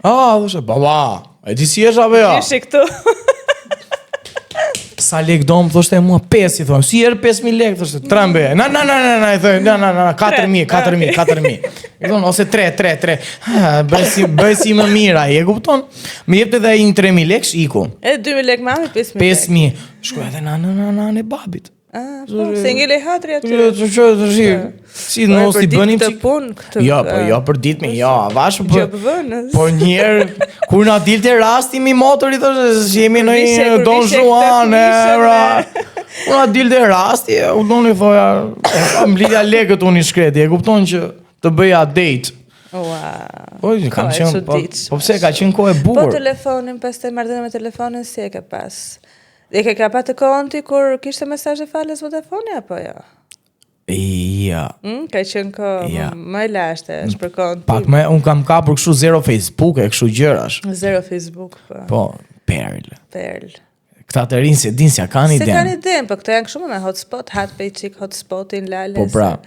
Thoshte, baba, e ti si esha veja? Gjyshe këtu. Sa lek do më, thoshte mua 5, i thonë, si erë 5.000 lek, thoshte, 3.000, i thonë, 4.000, i thonë, ose 3, bëj si më mira, i e kupton, më jepte dhe i një 3.000 lek, iku. E 2.000 lek mami, 5.000 lek. 5.000, shkuja dhe në babit. Se ngele hatri aty. Si mos i bënim të punë këtë. Jo, për ditme, jo, avash Gjobëvënës. Po njerë, kur na dilte rasti mi motori, thoshte, si jemi në një Don Juan, kur na dilte rasti, u doni thoja, mblidja lekët unë i shkreti, e kupton që të bëja date. Po, kam qenë, po pse ka qenë kohë e bukur. Po telefonin, pas të marrëdhënie me telefonin, si e ke pas? E ke ka pa të konti kur kishte mesazhe fales Vodafone apo jo? Ja. Ka qenë kohë më e lashtë është për konti. Pak më un kam kapur kështu zero Facebook e kështu gjërash. Zero Facebook po. Po, Perl. Këta të rinë se din se kanë iden. Se kanë iden, po këto janë kështu me hotspot, Hatpaychick hotspotin lales. Po pra.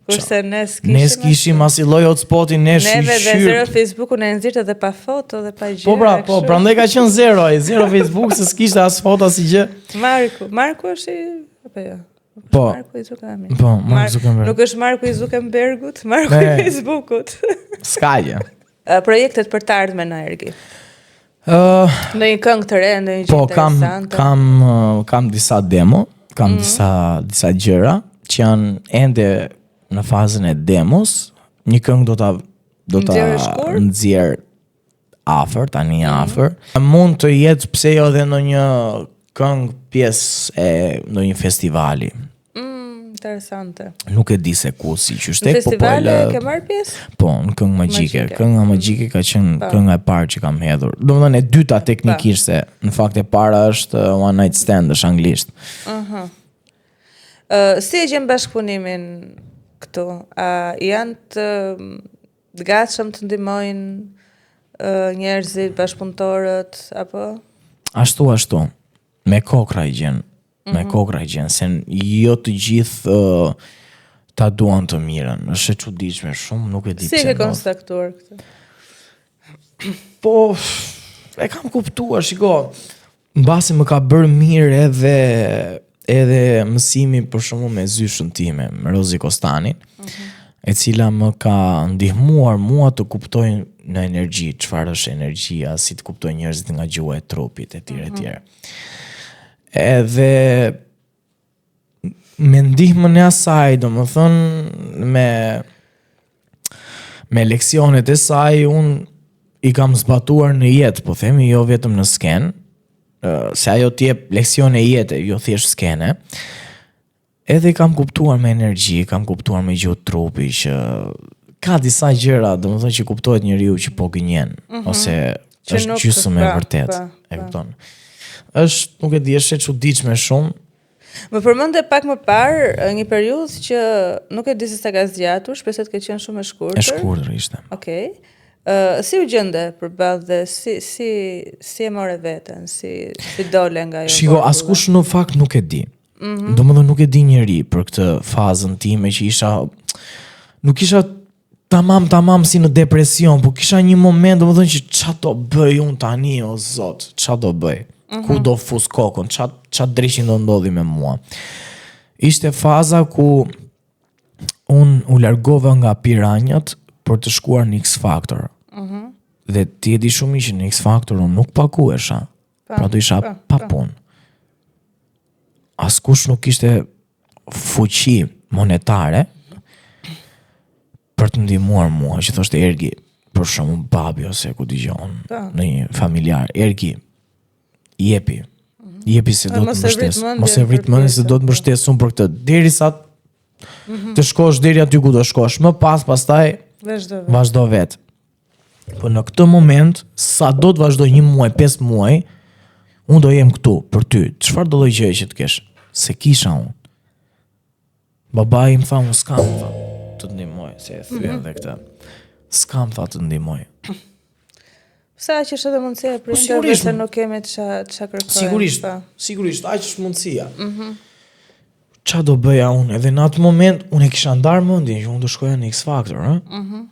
Kurse ne s'kishim as i lloj hotspotin ne shqyr. Neve dhe zero Facebook ne nxirtë edhe pa foto dhe pa gjë. Po pra, po, prandaj ka qenë zero Facebook se s'kishte as foto as gjë. Marku është i apo jo? Po. Marku i Zuckerberg. Po, Marku Zuckerberg. Nuk është Marku i Zuckerbergut, Marku i Facebookut. Ska gjë. projektet për të ardhmen në Ergi? Në një këngë të re, në një gjë interesante? Kam disa demo, kam disa gjëra që janë ende në fazën e demos. Një këngë do ta nxjerr afër, tani afër. Mund të jetë pse jo edhe në një këngë pjesë e ndonjë festivali. Interesante. Nuk e di se ku si qyshtek, po festivale ke marrë pjesë? Po, në këngë magjike. Kënga magjike ka qenë kënga e parë që kam hedhur. Domethënë e dyta teknikisht se në fakt e para është One Night Stand është anglisht. Si e gjen bashkëpunimin këtu? Janë të gatshëm të ndihmojnë njerëzit, bashkëpunëtorët apo? Ashtu. Me kokra i gjen. Me kokra i gjen, se jo të gjithë ta duan të mirën. Është e çuditshme shumë, nuk e di pse. Si e ke konstatuar këtë? Po, e kam kuptuar, shiko. Mbasi më ka bërë mirë edhe mësimi për shembull me zyshën time, me Rozi Kostanin, e cila më ka ndihmuar mua të kuptoj në energji, çfarë është energjia, si të kuptoj njerëzit nga gjuha e trupit etj. Edhe me ndihmën e asaj, domethënë me leksionet e saj, unë i kam zbatuar në jetë, po themi, jo vetëm në skenë, se ajo t'jep leksion e jetë, jo thjesht skene. Edhe i kam kuptuar me energji, kam kuptuar me gjuhë trupi që ka disa gjëra, domethënë që kuptohet njeriu që po gënjen, ose është gjysmë e vërtet, e kupton. Nuk e di, është e çuditshme shumë. Më përmendë pak më parë një periudhë që nuk e di se sa ka zgjatur, shpresoj të ketë qenë shumë e shkurtër. E shkurtër ishte. Okej. Si u gjende përballë dhe si e morë veten, si dole nga ajo? Shiko, askush në fakt nuk e di. Domethënë nuk e di njeri për këtë fazën time që nuk isha tamam si në depresion, po kisha një moment domethënë që ç'a do bëj unë tani o Zot, ç'a do bëj? Ku do fus kokën, ç'a drejtim do ndodhi me mua. Ishte faza ku unë u largova nga Piranjat për të shkuar në X Factor. Dhe ti e di shumë që në X Factor unë nuk paguesha, pra do isha pa punë. Askush nuk ishte fuqi monetare për të ndihmuar mua, që thoshte Ergi, për shembull babi ose ku dëgjon, në një familjar, Ergi, jepi se do të mbështes. Mos e vrit mendin se do të mbështes unë për këtë. Derisa të shkosh deri aty ku do shkosh, më pastaj vazhdo vetë. Po në këtë moment, sa do të vazhdoj 1 muaj, 5 muaj, unë do jem këtu për ty. Çfarë do lloj gjëje që të kesh? Se kisha unë. Babai më tha, unë s'kam të ndihmoj, se e thyer edhe këtë. S'kam të ndihmoj. Sa që është edhe mundësia e prindërve se nuk kemi ç'a kërkojmë. Sigurisht, aq është mundësia. Qa do bëja unë? Edhe në atë moment, unë e kisha ndarë mendjen që unë do shkoja në X Factor,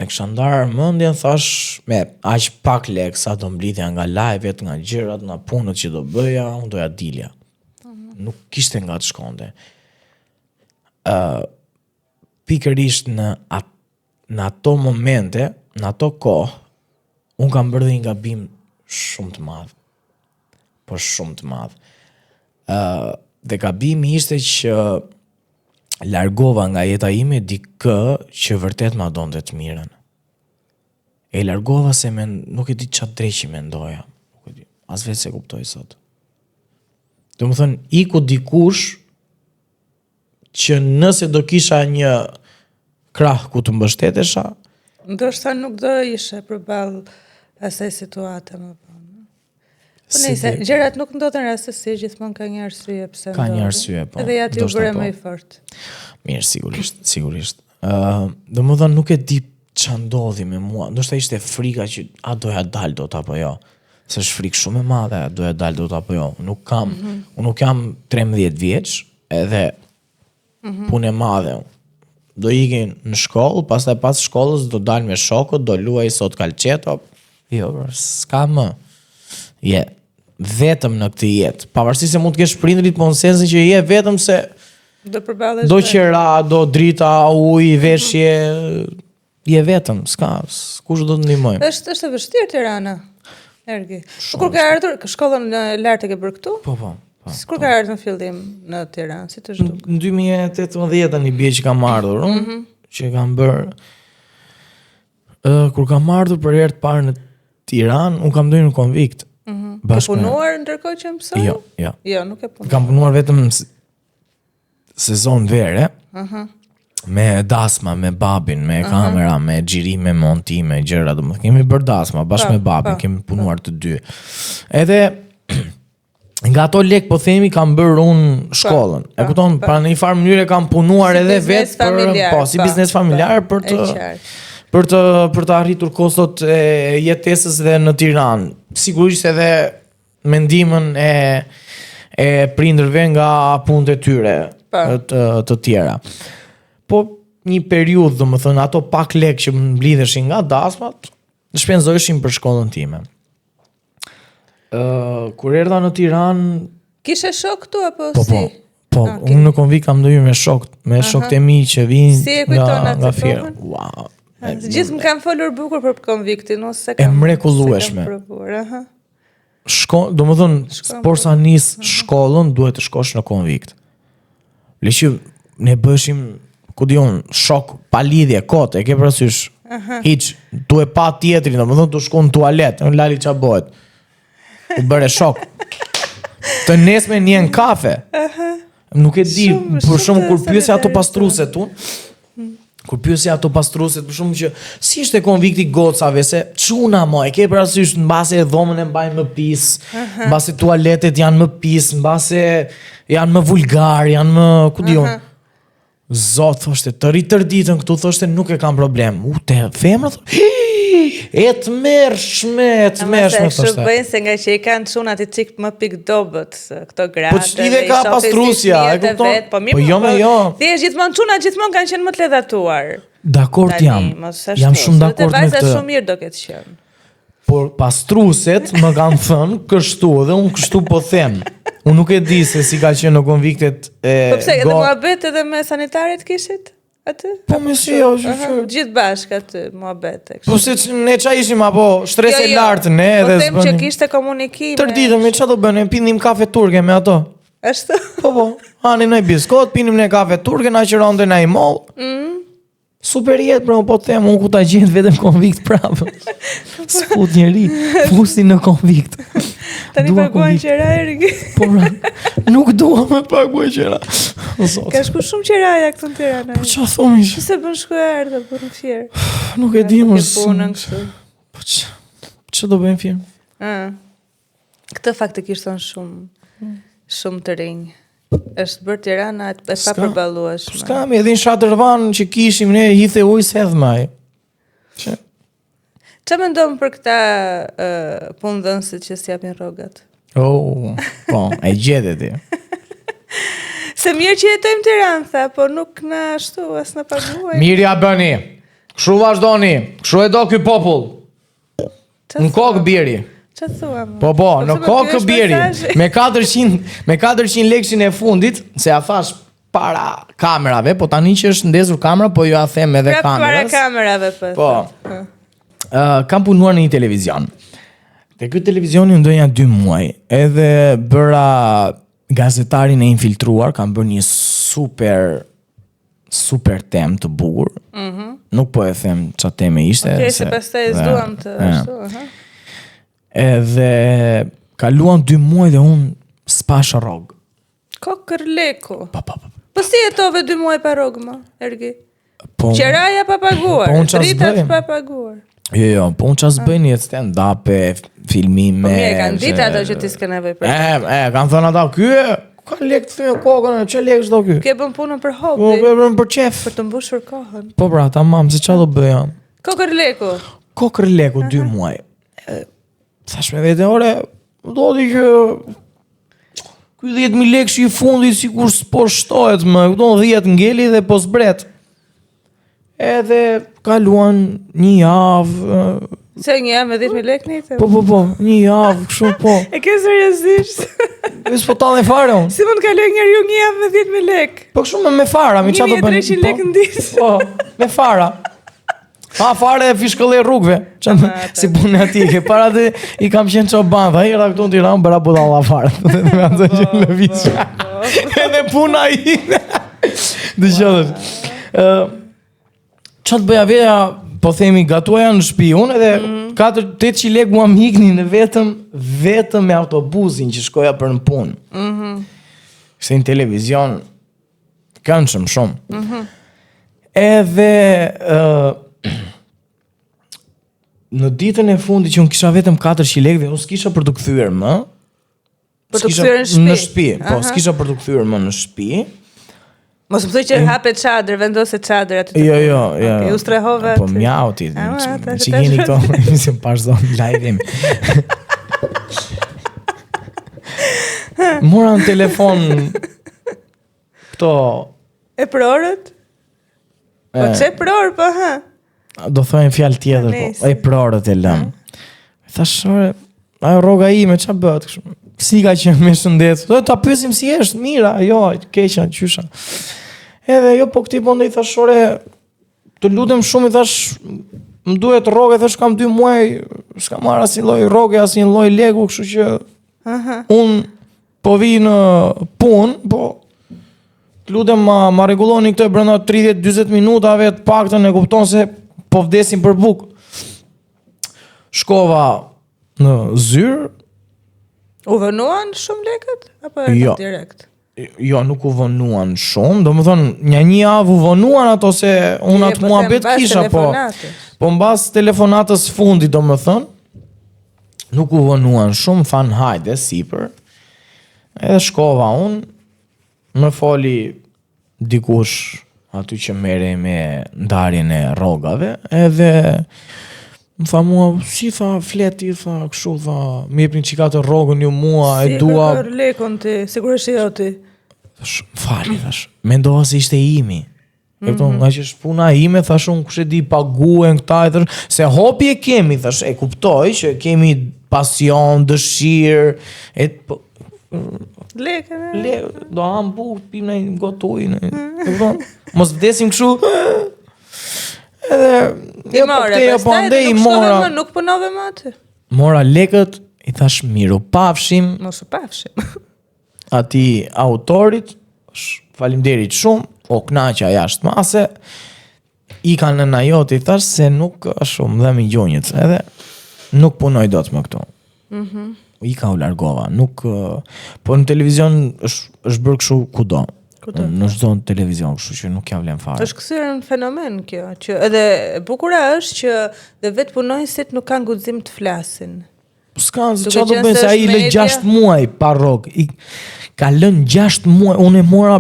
e kisha ndarë mendjen, thash, me aq pak lek sa do mblidhja nga live-et, nga gjërat, nga punët që do bëja, unë doja dilja. Nuk kishte nga të shkonde. Pikërisht në ato momente, në ato kohë, unë kam bërë dhe një gabim shumë të madh. Po shumë të madh. Dhe gabimi ishte që largova nga jeta ime dikë që vërtet ma donte të mirën. E largova se nuk e di ç'a drejtë mendoja. Nuk e di. As vetë se kuptoj sot. Domethënë, iku dikush që nëse do kisha një krah ku të mbështetesha, ndoshta nuk do ishe përballë asaj situate më vonë. Po nëse gjërat nuk ndodhen rastësisht, gjithmonë ka një arsye pse ndodhin. Ka një arsye, po. Edhe ja ti u bëre më i fortë. Mirë, sigurisht. Domethënë nuk e di ç'a ndodhi me mua. Ndoshta ishte frika që a doja dal dot apo jo. Se është frikë shumë e madhe, a doja dal dot apo jo. Unë nuk jam 13 vjeç, edhe punë e madhe. Do ikin në shkollë, pastaj pas shkollës do dal me shokët, do luaj sot kalçeto. Jo, s'ka më. Vetëm në këtë jetë. Pavarësisht se mund të kesh prindrit, po në sensin që je vetëm se do përballesh. Do qera, do drita, ujë, veshje, je vetëm, kush do të ndihmoj. Është e vështirë Tirana. Ergi. Kur ka ardhur shkollën e lartë ke bërë këtu? Po. Kur ka ardhur në fillim në Tiranë, si të zhduk? Në 2018 një bie që kam ardhur, që kam bërë kur kam ardhur për herë të parë në Tiranë, unë kam ndonjë në Konvikt. Ke punuar ndërkohë që mësoj? Jo. Jo, nuk e punuar. Kam punuar vetëm sezon vere, me dasma, me babin, me kamera, me xhirime, montime, gjëra, domethënë kemi bërë dasma bashkë me babin, kemi punuar të dy. Edhe nga ato lek po themi kam bërë unë shkollën. E kupton, pra në një farë mënyrë kam punuar edhe vetë si biznes familjar për të arritur kostot e jetesës dhe në Tiranë. Sigurisht edhe me ndihmën e prindërve nga punët e tyre të tjera. Po një periudhë, domethënë ato pak lekë që më mblidheshin nga dasmat, shpenzoheshin për shkollën time. Kur erdha në Tiranë, kishe shok këtu apo si? Po, unë në Konvik kam ndonjë me shokët e mi që vinë nga Fiera. Wow. Gjithë më kanë folur bukur për Konviktin, ose e mrekullueshme. Domethënë, por sa nis shkollën, duhet të shkosh në Konvikt. Le që ne bëshim, ku diun, shok pa lidhje, kot, e ke parasysh. Hiç, tu e pa tjetrin, domethënë tu shkon në tualet, në lali ç'a bëhet. U bëre shok. Të nesme një në kafe. Nuk e di, për shumë kur pyesja ato pastrueset unë. Kur pyesja ato pastrueset, për shumë që si ishte Konvikti gocave, se çuna mo, e ke parasysh mbase dhomën e mbajnë më pis, mbase tualetet janë më pis, mbase janë më vulgar, janë më, ku diun. Zot, thoshte, të ditën këtu, thoshte, nuk e kam problem. Te femra, e të mërshme, thoshte. Kështu bëjnë se nga që i kanë çunat i çik më pikdobët, këto gratë. Po ç'lidhje ka pastrusja, e kupton? Po jo. Thjesht çunat gjithmonë kanë qenë më të ledhatuar. Dakord jam. Jam shumë dakord me këtë. Vajza shumë mirë do ketë qenë. Por pastrueset më kanë thënë kështu, dhe unë kështu po them. Unë nuk e di se si ka qenë në Konviktet Po pse, edhe muhabet edhe me sanitarit kishit? Atë? Po me si jo, gjithë bashkë atë muhabet. Po se ne qa ishim, apo shtres e lartë, ne edhe zbënim. Po them që kishte komunikime. Tërditëm, me qa do bënim, pinim kafe turke me ato. Ashtu? Po, hanim në i biskot, pinim në kafe turke, na që ronde na i mall. Super jetë, pra, po të them, unë ku ta gjithë vetëm Konvikt prapë. Sput njeri, fusi në Konvikt. Tani paguajnë qera, Ergi. Po, pra, nuk dua me paguajnë qera. Ka shku shumë qeraja këtë në Tirana. Po, qa thomi? Qëse bën shkuar dhe bën fjerë? Nuk e di më shumë. Po, që do bëjmë fjerë? Këtë faktikisht thonë shumë të rinjë. Është bërë Tirana e pa përballueshme. S'kam, edhe në Shatërvan që kishim ne hithe ujë se hedhmaj. Ç'a mendon për këta punëdhënësit që s'japin rrogat? Po, e gjetë ti. Se mirë që jetojmë Tiranë, tha, po nuk na ashtu, as na paguajnë. Mirë ja bëni. Kështu vazhdoni. Kështu e do ky popull. Në kokë biri. Qa thua më? Po, në kokë biri, me 400 lekshin e fundit, se a thash para kamerave, po tani që është ndezur kamera, po ju a them edhe kameras. Para kamerave, po. Kam punuar në një televizion. Te ky televizioni ndonja 2 muaj, edhe bëra gazetarin e infiltruar, kam bërë një super tem të bukur. Nuk po e them qa teme ishte. Okej, se pastaj s'duam të ashtu, Edhe kaluan 2 muaj dhe unë s'pash rrogë. Kokër leku. Po si jetove 2 muaj pa rrogë, ma, Ergi? Qeraja pa paguar, dritat pa paguar. Jo, po unë qas bëjnë jetë stand-up-e, filmime. Po mje, kanë ditë ato që ti s'ke nevoj për të. Kanë thënë ata, ka lekë të thënë kokën, që lekë shdo kjo? Ke bën punën për hobi. Po, bën për qef. Për të mbushur kohën. Po pra, tamam, se qa do bëja? Kokër leku. Kokër leku, 2 muaj. Thash me vete, ore, do t'i që kuj 10.000 lekë që i fundit si kur s'po shtohet më, do 10 ngeli dhe po s'bret. Edhe kaluan një javë. Se një javë me 10.000 lekë një? Po, një javë, kështu po. E ke seriozisht? S'po talë e fare unë. Si mund kaloj njeriu një javë me 10.000 lekë? Po kështu me fara, mi qa do bënë. 1.300 lekë në ditë. Po, me fara. Fare fishkëllë rrugëve. Si punë aty, ke para dhe I kam qenë çoban, ai era këtu në Tiranë bëra budalla fare. Me atë që lëviz. Edhe puna ime. Dëgjoj. Çfarë bëja veja, po themi gatuaja në shtëpi, unë edhe 4-800 lekë mua më iknin në vetëm me autobusin që shkoja për në punë. Se në televizion këndshëm shumë. Edhe në ditën e fundit që unë kisha vetëm 400 lekë dhe unë s'kisha për të kthyer më. Për të kthyer në shtëpi. Po, s'kisha për të kthyer më në shtëpi. Mos më thuaj që hape çadër, vendose çadër aty. Jo. Okej, u strehove. Po mjau ti. Që jeni këto, si pas zon live-im. Mora në telefon këto e prorët? Po çe pror po ha? Do thojnë fjalë tjetër, po e prorët e lëm. Thashore, ajo rroga ime ç'a bëhet kështu? Si ka qenë me shëndet? Do ta pyesim si është, mira, jo, keqa, qysha. Edhe jo, po këti bonde I thashore, të lutem shumë, I thash, më duhet rroge, thash kam 2 muaj, s'kam marrë asnjë lloj rroge, asnjë lloj legu, kështu që un po vi në punë, po të lutem ma rregulloni këtë brenda 30-40 minutave, të paktën e kupton se po vdesim për bukë. Shkova në zyrë. U vënuan shumë lekët? Apo direkt? Jo, nuk u vënuan shumë. Do më thonë, një javë u vënuan ato se unë atë muhabet kisha, po mbas telefonatës fundi, do më thonë, nuk u vënuan shumë, thanë hajde, sipër. Edhe shkova unë, më foli dikush aty që merrej me ndarjen e rrogave, edhe më tha mua, si tha, fleti, tha, kështu, tha, më jepni çika të rrogën ju mua, e dua... Si, për lekon ti, sigurisht jo ti. Fali, thash, mendova se ishte imi. Nga që është puna ime, thash unë kush e di paguen këta, e thash, se hopi e kemi, thash, e kuptoj që kemi pasion, dëshirë, e... Lekën, do ham bukë, pim në gotuj, mos vdesim kështu... Edhe jo po andej mora. Nuk punove më aty. Mora lekët, I thash miru pafshim. Mos u pafshim. Ati autorit, faleminderit shumë, o knaqja jashtë mase. I kanë në ajo I thash se nuk është shumë dhe mi gjonjët, edhe nuk punoj dot më këtu. I ka u largova, nuk po në televizion është bërë kështu kudo. Në çdo televizion, kështu që nuk ja vlen fare. Është kthyer në fenomen kjo, që edhe bukura është që dhe vetë punonjësit nuk kanë guxim të flasin. S'kan se çfarë do bëjnë se ai lë 6 muaj pa rrog. Ka lënë 6 muaj, unë e mora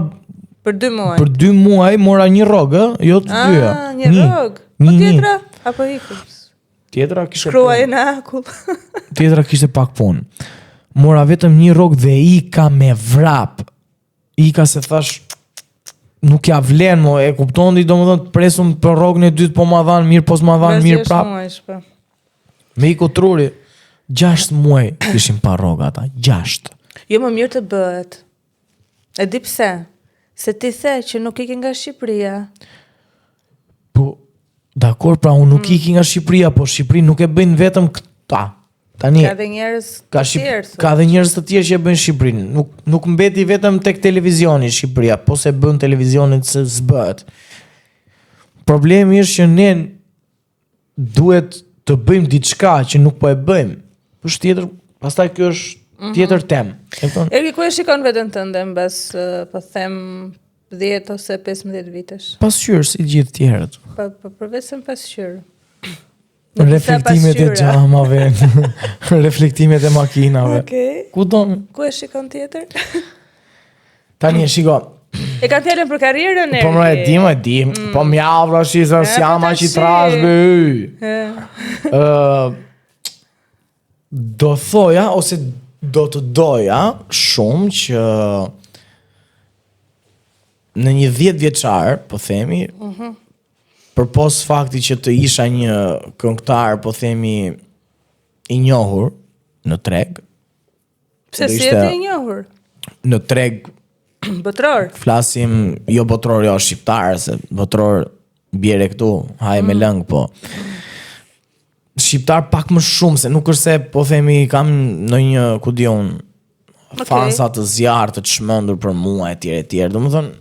për 2 muaj. Për 2 muaj mora një rrog, jo të dyja. Një rrog. Po tjetra apo ikës? Tjetra kishte shkruaj në akull. Tjetra kishte pak punë. Mora vetëm një rrog dhe ika me vrap. Ika se thash nuk ja vlen mo, e kupton ti domethënë presum për rrogën e dytë po ma dhan mirë, po s'ma dhan mirë prap. Me iku truri 6 muaj kishin pa rroga ata, 6. Jo më mirë të bëhet. E di pse? Se ti the që nuk iki nga Shqipëria. Po, dakor, pra unë nuk iki nga Shqipëria, po Shqipëri nuk e bëjnë vetëm këta. Tani, ka dhe njerëz të tjerë. Ka dhe njerëz të tjerë që e bëjnë Shqipërinë. Nuk mbeti vetëm tek televizioni Shqipëria, po se bën televizionin se s'bëhet. Problemi është që ne duhet të bëjmë diçka që nuk po e bëjmë. Për tjetër, pastaj kjo është tjetër temë. Erki, ku e shikon veten tënde mbas po them 10 ose 15 vitesh? Pasqyrë si gjithë tjerët. Po përveç se pasqyrë. Reflektimet e xhamave, reflektimet e makinave. Ku e shikon tjetër? Tani e shiko. E kanë fjalën për karrierën e. Po më e di. Po më javra si jam aq I trashë. Do thoja ose do të doja shumë që në një 10 vjeçar, po themi, përpos fakti që të isha një këngëtar, po themi, I njohur në treg. Pse si je I njohur? Në treg botror. Flasim jo botror, jo shqiptar, se botror bjere këtu, haj me lëng, po. Shqiptar pak më shumë, se nuk është se, po themi, kam në një, ku dion, fansa të zjarë, të çmendur për mua, e tjerë. Do më thonë,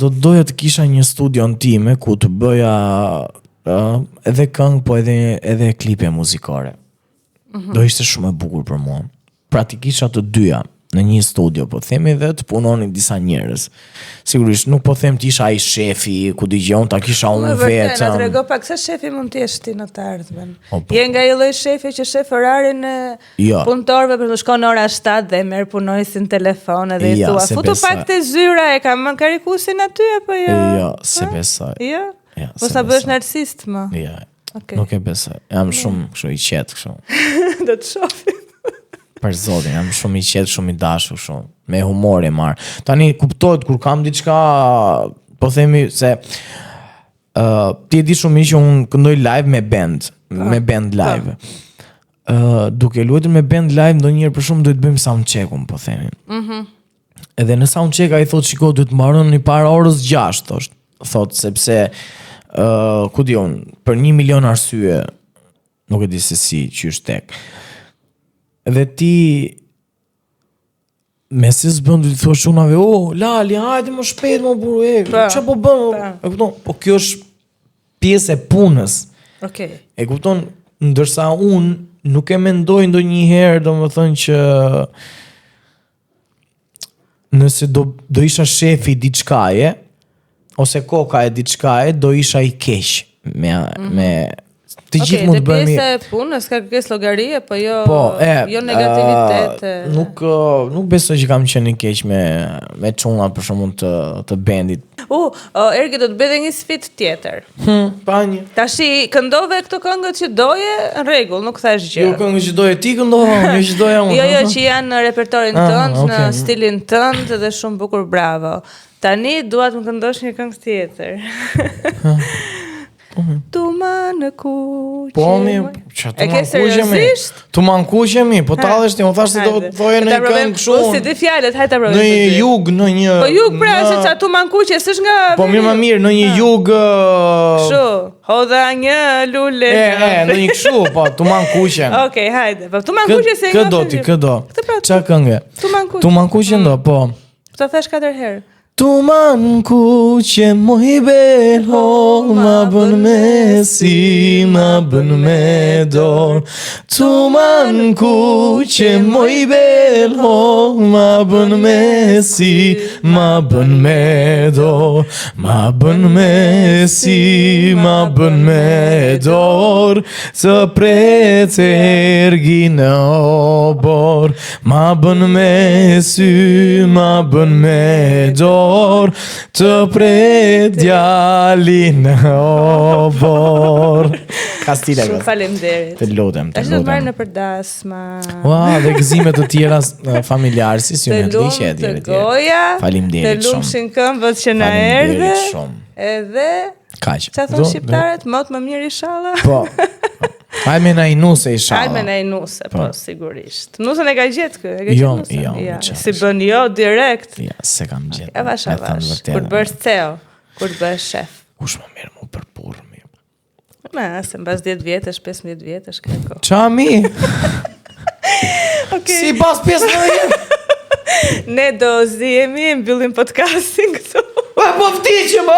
do të doja të kisha një studion time, ku të bëja edhe këngë, po edhe klipe muzikore. Do ishte shumë e bukur për mua. Pra ti kisha të dyja në një studio, po themi, dhe të punonin disa njerëz. Sigurisht, nuk po them të isha ai shefi, ku dëgjon ta kisha unë vetëm. Na trego pak se shefi mund të jesh ti në të ardhmen. Je nga ai lloj shefi që shef orarin e punëtorëve për të shkon ora 7 dhe merr punojësin telefon edhe i thua, "Futu pak te zyra, e kam karikusin aty apo jo?" Jo, se besoj. Jo. Po sa bësh narcisist më? Jo. Nuk e besoj. Jam shumë kështu i qetë kështu. Do të shohim. Për zotin, jam shumë i qetë, shumë i dashur, shumë me humor e marr. Tani kuptohet kur kam diçka, po themi se ti e di shumë mirë që unë këndoj live me band live. Duke luajtur me band live ndonjëherë për shumë duhet bëjmë soundcheck-un, po themi. Edhe në soundcheck ai thotë, "Shiko, duhet mbaroni para orës 6", thotë, sepse ku diun, për 1 milion arsye, nuk e di se si qysh tek. Dhe ti me si s'bën të thosh unave, Lali, hajde më shpejt më buru, çfarë po bën? E kupton? Po kjo është pjesë e punës. Okej. E kupton? Ndërsa unë nuk e mendoj ndonjëherë, domethënë që nëse do isha shefi diçkaje ose koka e diçkaje, do isha i keq me të gjithë mund të bëjmë. Pjesë e punës ka kërkesë llogarie, po jo negativitet. Nuk besoj që kam qenë i keq me çunat për shkakun të bandit. Ergi do të bëj edhe një sfidë tjetër. Pa një. Tashi këndove këto këngët që doje, në rregull, nuk thash gjë. Jo, këngët që doje ti këndova, jo që doja unë. Jo, që janë në repertorin tënd, në stilin tënd dhe shumë bukur, bravo. Tani dua të më këndosh një këngë tjetër. Tu ma në kuqe. Po mi, që tu ma në kuqe mi. Tu ma në kuqe mi, po tallesh ti, më thash se do të thoje në një këngë shumë. Si ti fjalët, hajta provoj. Në një jug, në një. Po jug pra, se ça tu ma në kuqe, s'është nga. Po mirë më mirë, në një jug. Kështu, hodha një lule. Në një kështu, po tu ma në kuqe. Okej, hajde. Po tu ma në kuqe se nga. Këdo ti, këdo. Ç'a këngë? Tu ma në kuqe. Tu ma në kuqe ndo, po. Ta thash 4 herë. Tu ma në kuqe moj belo, ma bën me si, ma bën me dor. Tu ma në kuqe moj belo, ma bën me si, ma bën me dor. Ma bën me si, ma bën me dor, të pret ergi në obor. Ma bën me sy, ma bën me dor, të pret djali në obor. Kastile. Shumë faleminderit. Të lutem. Tash do të marrim në përdasma. Dhe gëzime të tjera familjarë, si synet liqe e të goja. Faleminderit shumë. Të lumshin këmbët që na erdhe. Edhe kaq. Çfarë thon shqiptarët? Mot më mirë inshallah. Po. Hajme na i nuse inshallah. Hajme na i nuse, po sigurisht. Nusën e ka gjetë kë? E ka gjetë nusën? Jo. Si bën direkt? Ja, se kam gjetë. Avash. Kur të bësh CEO, kur të bësh shef. Kush më merr më për burr mi? Se mbas 10 vjetësh, 15 vjetësh këko. Qa mi? Si pas 15. Ne do zihemi, mbyllim podcastin këtu. Po vdiqëm,